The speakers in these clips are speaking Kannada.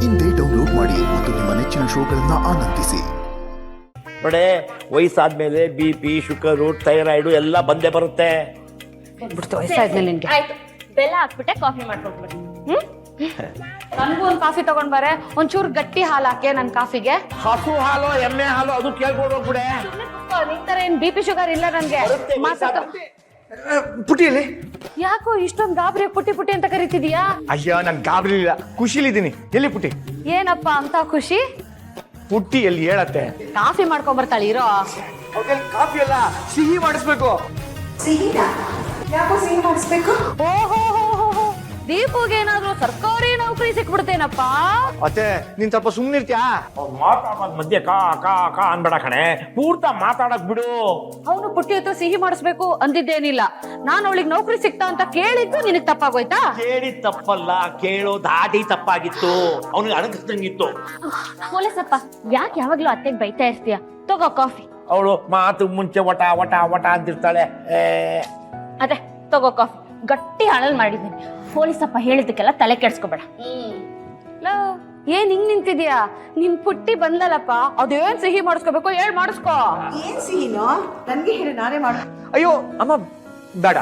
ಇಂದೇ ಡೌನ್ಲೋಡ್ ಮಾಡಿ ಮತ್ತು ನಿಮ್ಮ ನೆಚ್ಚಿನ ಶೋಗಳನ್ನ ಆನಂದಿಸಿ. ನೋಡೆ ವಯಸ್ಸಾದ್ಮೇಲೆ BP, ಶುಗರು, ಥೈರಾಯ್ಡು ಎಲ್ಲ ಬಂದೇ ಬರುತ್ತೆ. ವಯಸ್ಸಾದ್ಮೇಲೆ ನಿನ್ಗೆ ಆಯ್ತು, ಬೆಲ್ಲ ಹಾಕ್ಬಿಟ್ಟೆ ಕಾಫಿ ಮಾಡ್ಕೊಟ್ಬಿಡಿ. ನನಗೂ ಒಂದು ಕಾಫಿ ತಗೊಂಡ್ ಬಾರೆ. ಒಂಚೂರು ಗಟ್ಟಿ ಹಾಲು ಹಾಕೆ ನನ್ ಕಾಫಿಗೆ. ಹಸು ಹಾಲು, ಎಮ್ಮೆ ಹಾಲು ಅದು ಕೇಳ್ಕೊಂಡು ಹೋಗ್ಬಿಡೆ. ನಿನ್ ತರ ಏನ್ BP, ಶುಗರ್ ಇಲ್ಲ ನನ್ಗೆ. ಪುಟಿಯಲ್ಲಿ ಯಾಕೋ ಇಷ್ಟೊಂದು ಗಾಬರಿ ಪುಟ್ಟಿ ಅಂತ ಕರಿತಿದೀಯಾ? ಅಯ್ಯೋ ನಾನು ಗಾಬರಿ ಇಲ್ಲ, ಖುಷಿಲಿದ್ದೀನಿ. ಎಲ್ಲಿ ಪುಟಿ? ಏನಪ್ಪ ಅಂತ ಖುಷಿ? ಪುಟ್ಟಿ ಎಲ್ಲಿ ಹೇಳತ್ತೆ? ಕಾಫಿ ಮಾಡ್ಕೊಂಡ್ ಬರ್ತಾಳೆ ಇರೋ. ಕಾಫಿ ಎಲ್ಲ ಸಿಹಿ ಮಾಡಿಸ್ಬೇಕು. ಓಹೋ, ದೀಪುಗೆ ಏನಾದ್ರು ಸರ್ಕಾರಿ ನೌಕರಿ ಸಿಕ್ಬಿಡ್ತೇನಪ್ಪ. ಮತ್ತೆ ನೀನ್ ಸ್ವಲ್ಪ ಸುಮ್ನಿರ್ತ್ಯಾ? ಮಾತಾಡೋದ್ ಮಧ್ಯೆ ಕಾ ಕಾ ಕಾ ಅನ್ಬೇಡ ಕಣೆ, ಪೂರ್ತ ಮಾತಾಡಕ್ ಬಿಡು. ಅವನು ಪುಟ್ಟಿ ಹತ್ರ ಸಿಹಿ ಮಾಡಿಸ್ಬೇಕು ಅಂದಿದ್ದೇನಿಲ್ಲ. ನಾನು ಅವಳಿಗೆ ನೌಕರಿ ಸಿಕ್ತಾ ಅಂತ ಕೇಳಿದ್ದು ನಿನಗ್ ತಪ್ಪಾಗೋಯ್ತಾ? ಕೇಳಿದ್ ತಪ್ಪಲ್ಲ, ಕೇಳೋ ದಾಟಿ ತಪ್ಪಾಗಿತ್ತು. ಅವನಿಗೆ ಅಣಗಿಸ್ದಂಗಿತ್ತು. ಹೋಲಸಪ್ಪ, ಯಾಕೆ ಯಾವಾಗ್ಲೂ ಅತ್ತೆಗೆ ಬೈತಾ ಇರ್ತೀಯ? ತಗೋ ಕಾಫಿ. ಅವಳು ಮಾತು ಮುಂಚೆ ವಟ ವಟ ವಟ ಅಂತಿರ್ತಾಳೆ. ಅದೇ ತಗೋ ಕಾಫಿ, ಗಟ್ಟಿ ಹಾಳಲ್ ಮಾಡಿದ್ದೀನಿ. ಹೋಲಿಸಪ್ಪ ಹೇಳಿದ್ದಕ್ಕೆಲ್ಲ ತಲೆ ಕೆಡ್ಸ್ಕೊಬೇಡ. ಏನ್ ಹಿಂಗ್ ನಿಂತಿದ್ಯಾ? ನಿನ್ ಪುಟ್ಟಿ ಬಂದಲ್ಲಪ್ಪ, ಅದೇನ್ ಸಿಹಿ ಮಾಡಿಸ್ಕೋಬೇಕು ಹೇಳ್ ಮಾಡಿಸ್ಕೋ. ಏನ್ ಸಿಹಿನೋ ನನ್ಗೆ ಹೇಳಿ, ನಾನೇ ಮಾಡ. ಅಯ್ಯೋ ಅಮ್ಮ ಬೇಡ,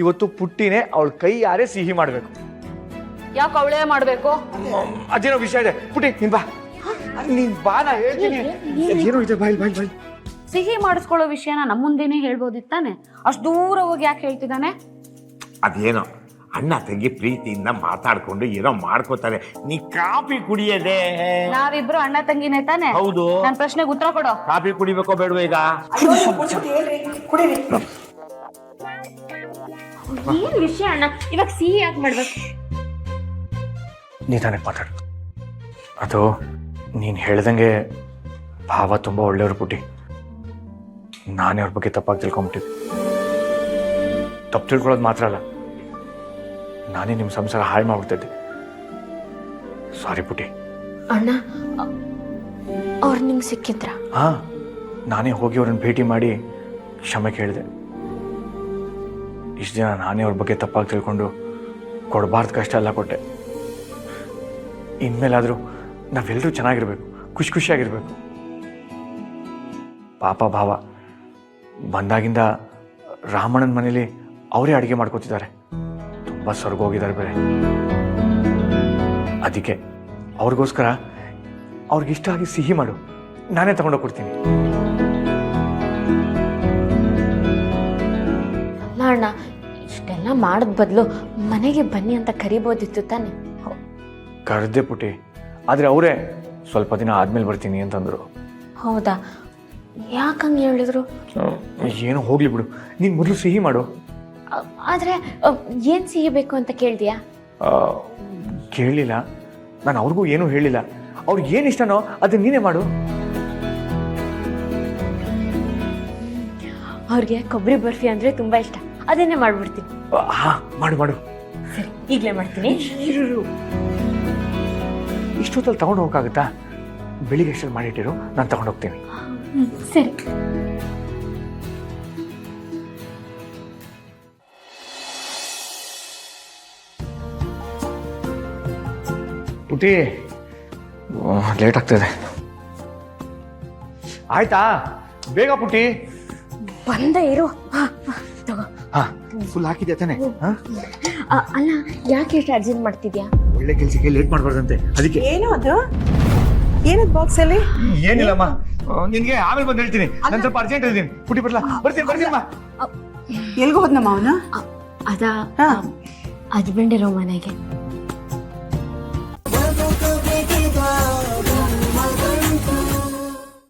ಇವತ್ತು ಪುಟ್ಟಿನೇ ಅವಳ ಕೈ ಯಾರೇ ಸಿಹಿ ಮಾಡ್ಬೇಕು. ಯಾಕೆ ಅವಳೇ ಮಾಡ್ಬೇಕು? ಅದೇನೋ ವಿಷಯ ಇದೆ. ಪುಟ್ಟಿ ನೀನ್ ಬಾ, ನಾ ಹೇಳ್ತೀನಿ. ಏನೋ ಇದೆ, ಬಾಯ್ ಬಾಯ್ ಬಾಯ್. ಸಿಹಿ ಮಾಡಿಸ್ಕೊಳ್ಳೋ ವಿಷಯನ ನಮ್ಮ ಮುಂದೆನೆ ಹೇಳ್ಬೋದಿತ್ತಾನೆ, ಅಷ್ಟ್ ದೂರ ಹೋಗಿ ಯಾಕೆ ಹೇಳ್ತಿದ್ದಾನೆ? ಅದೇನೋ ಅಣ್ಣ ತಂಗಿ ಪ್ರೀತಿಯಿಂದ ಮಾತಾಡ್ಕೊಂಡು ಏನೋ ಮಾಡ್ಕೋತಾರೆ. ನೀ ಕಾಫಿ ಕುಡಿಯದೆ. ನಾವಿಬ್ರು ಅಣ್ಣ ತಂಗಿನೇ ತಾನೆ? ಹೌದು. ನನ್ ಪ್ರಶ್ನೆಗೆ ಉತ್ತರ ಕೊಡು. ಕಾಫಿ ಕುಡಿಬೇಕೋ ಬೇಡವೋ ಈಗ? ಹೇಳ್ರಿ, ಕುಡೀರಿ. ಏನ್ ವಿಷಯ ಅಣ್ಣ, ಇವಾಗ ಸಿಹಿ ಯಾಕೆ ಮಾಡ್ಬೇಕು? ನೀ ತಾನೇ ಮಾತಾಡು. ಅದು ನೀನು ಹೇಳ್ದಂಗೆ ಭಾವ ತುಂಬ ಒಳ್ಳೆಯವ್ರು ಪುಟ್ಟಿ. ನಾನೇ ಅವ್ರ ಬಗ್ಗೆ ತಪ್ಪಾಗಿ ತಿಳ್ಕೊಂಬಿಟ್ಟಿದ್ದೆ. ತಪ್ಪು ತಿಳ್ಕೊಳ್ಳೋದು ಮಾತ್ರ ಅಲ್ಲ, ನಾನೇ ನಿಮ್ಮ ಸಂಸಾರ ಹಾಳು ಮಾಡ್ಬಿಡ್ತಿದ್ದೆ. ಸಾರಿ ಪುಟ್ಟಿ. ಅಣ್ಣ, ಅವ್ರು ನಿಮ್ಗೆ ಸಿಕ್ಕಿದ್ರ? ಹಾಂ, ನಾನೇ ಹೋಗಿ ಅವ್ರನ್ನ ಭೇಟಿ ಮಾಡಿ ಕ್ಷಮೆ ಕೇಳಿದೆ. ಇಷ್ಟು ದಿನ ನಾನೇ ಅವ್ರ ಬಗ್ಗೆ ತಪ್ಪಾಗಿ ತಿಳ್ಕೊಂಡು ಕೊಡಬಾರ್ದು ಕಷ್ಟ ಎಲ್ಲ ಕೊಟ್ಟೆ. ಇನ್ಮೇಲಾದರೂ ನಾವೆಲ್ಲರೂ ಚೆನ್ನಾಗಿರ್ಬೇಕು, ಖುಷಿಯಾಗಿರ್ಬೇಕು. ಪಾಪ ಭಾವ ಬಂದಾಗಿಂದ ರಾಮಣ್ಣನ ಮನೇಲಿ ಅವರೇ ಅಡುಗೆ ಮಾಡ್ಕೋತಿದ್ದಾರೆ. ತುಂಬ ಸ್ವರ್ಗ ಹೋಗಿದ್ದಾರೆ ಬೇರೆ. ಅದಕ್ಕೆ ಅವ್ರಿಗೋಸ್ಕರ ಅವ್ರಿಗಿಷ್ಟ ಆಗಿ ಸಿಹಿ ಮಾಡು, ನಾನೇ ತಗೊಂಡೋಗ್ಕೊಡ್ತೀನಿ. ಅಣ್ಣ, ಇಷ್ಟೆಲ್ಲ ಮಾಡೋದ್ ಬದಲು ಮನೆಗೆ ಬನ್ನಿ ಅಂತ ಕರಿಬೋದಿತ್ತು ತಾನೆ? ಕರೆದೆ ಪುಟಿ, ಆದರೆ ಅವರೇ ಸ್ವಲ್ಪ ದಿನ ಆದ್ಮೇಲೆ ಬರ್ತೀನಿ ಅಂತಂದರು. ಹೌದಾ? ಯಾಕಂಗೆ ಹೇಳಿದ್ರು? ಏನು ಹೋಗ್ಲಿ ಬಿಡು, ನೀನು ಮೊದಲು ಸಿಹಿ ಮಾಡು. ಆದ್ರೆ ಏನ್ ಸಿಹಿ ಬೇಕು ಅಂತ ಕೇಳ್ದಿಯಾ? ಕೇಳಲಿಲ್ಲ, ನಾನು ಅವ್ರಿಗೂ ಏನೂ ಹೇಳಿಲ್ಲ. ಅವ್ರಿಗೆ ಏನು ಇಷ್ಟನೋ ಅದನ್ನ ನೀನೇ ಮಾಡು. ಅವ್ರಿಗೆ ಕೊಬ್ಬರಿ ಬರ್ಫಿ ಅಂದ್ರೆ ತುಂಬಾ ಇಷ್ಟ, ಅದನ್ನೇ ಮಾಡ್ಬಿಡ್ತೀನಿ. ಹಾಂ ಮಾಡು ಮಾಡು. ಸರಿ, ಈಗಲೇ ಮಾಡ್ತೀನಿ. ಇಷ್ಟೊತ್ತಲ್ಲಿ ತಗೊಂಡು ಹೋಗೋಕ್ಕಾಗುತ್ತಾ? ಬೆಳಿಗ್ಗೆ ಎಷ್ಟಲ್ಲಿ ಮಾಡಿಟ್ಟಿರು, ನಾನು ತಗೊಂಡು ಹೋಗ್ತೀನಿ. ಸರಿ. ಪುಟಿ ಲೇಟ್ ಆಗ್ತದೆ. ಆಯ್ತಾ? ಬೇಗ ಪುಟಿ. ಬಂದ ಇರು. ತಗೋ. ಹಾಂ, ಫುಲ್ ಹಾಕಿದ್ಯಾ ತಾನೆ? ಹಾಂ, ಅಲ್ಲ, ಯಾಕೆ ಎಷ್ಟು ಅರ್ಜೆಂಟ್ ಮಾಡ್ತಿದ್ಯಾ? ಒಳ್ಳೆ ಕೆಲಸಕ್ಕೆ ಲೇಟ್ ಮಾಡಬಾರ್ದಂತೆ, ಅದಕ್ಕೆ. ಏನು ಅದು? ಏನದ್ ಬಾಕ್ಸ್ ಅಲ್ಲಿ? ಏನಿಲ್ಲಮ್ಮ, ನಿನ್ಗೆ ಆಮೇಲೆ ಬಂದು ಹೇಳ್ತೀನಿ. ನಾನು ಸ್ವಲ್ಪ ಅರ್ಜೆಂಟ್ ಇದ್ದೀನಿ. ಪುಟಿ ಬರ್ತೀನಮ್ಮ. ಎಲ್ಗೋ ಹೋದ್ನಮ್ಮ ಅವನು? ಅದಾ ಹಸ್ಬೆಂಡ್ ಇರೋ ಮನೆಗೆ.